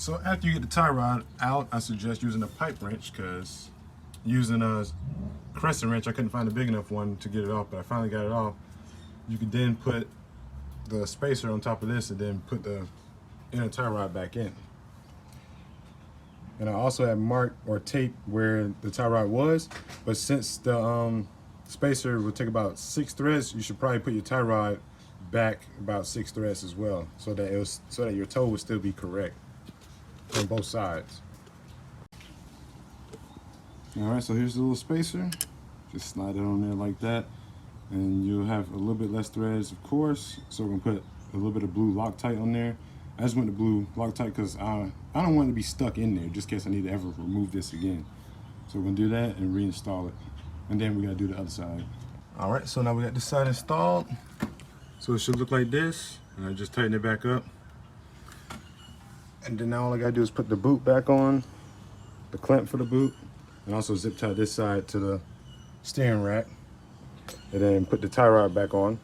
So after you get the tie rod out, I suggest using a pipe wrench, because using a crescent wrench, I couldn't find a big enough one to get it off, but I finally got it off. You can then put the spacer on top of this and then put the inner tie rod back in. And I also have marked or taped where the tie rod was, but since the spacer will take about 6 threads, you should probably put your tie rod back about 6 threads as well, so that your toe will still be correct on both sides. All right, so here's the little spacer. Just slide it on there like that, and you'll have a little bit less threads, of course. So we're gonna put a little bit of blue Loctite on there. I just went to blue Loctite because I don't want it to be stuck in there just in case I need to ever remove this again. So we're gonna do that and reinstall it, and then we gotta do the other side. All right, so now we got this side installed. So it should look like this, and I just tighten it back up. And then now all I gotta do is put the boot back on, the clamp for the boot, and also zip tie this side to the steering rack, and then put the tie rod back on.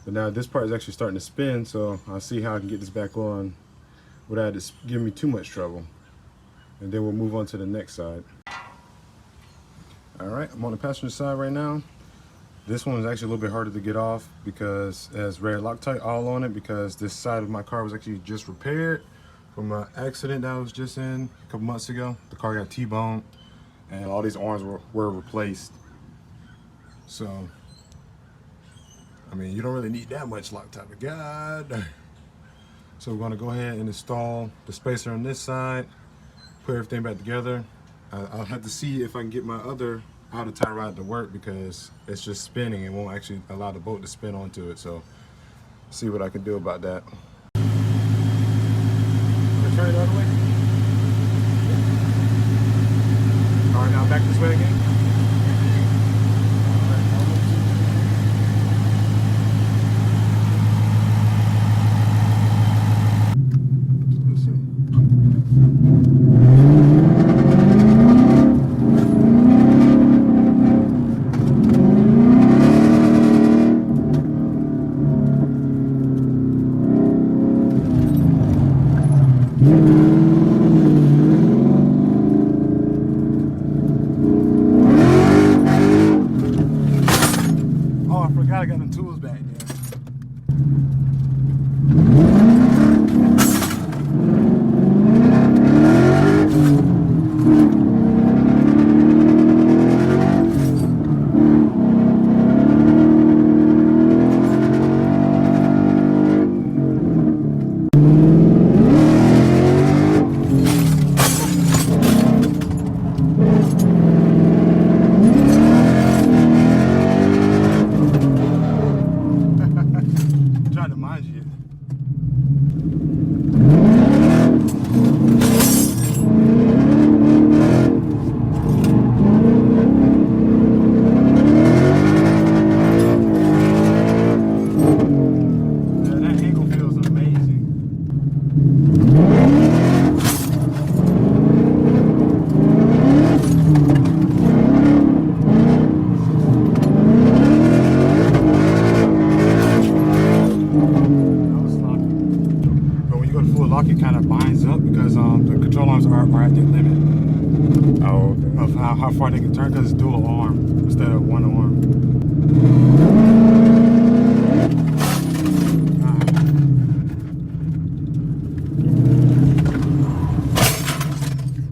But now this part is actually starting to spin, so I'll see how I can get this back on without it giving me too much trouble. And then we'll move on to the next side. All right, I'm on the passenger side right now. This one is actually a little bit harder to get off because it has red Loctite all on it, because this side of my car was actually just repaired from an accident that I was just in a couple months ago. The car got T-boned and all these arms were replaced. So, I mean, you don't really need that much Loctite, but God. So we're gonna go ahead and install the spacer on this side, put everything back together. I'll have to see if I can get my other outer tie rod to work, because it's just spinning. It won't actually allow the bolt to spin onto it. So, see what I can do about that. Turn it all the way. All right, now back this way again. I got them tools back there. It kind of binds up because the control arms are at their limit of how far they can turn, because it's dual arm instead of one arm.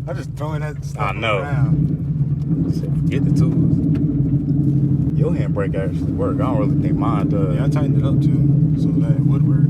I just throwing that stuff around. Forget the tools. Your handbrake actually work. I don't really think mine does. Yeah, I tightened it up too, so that it would work.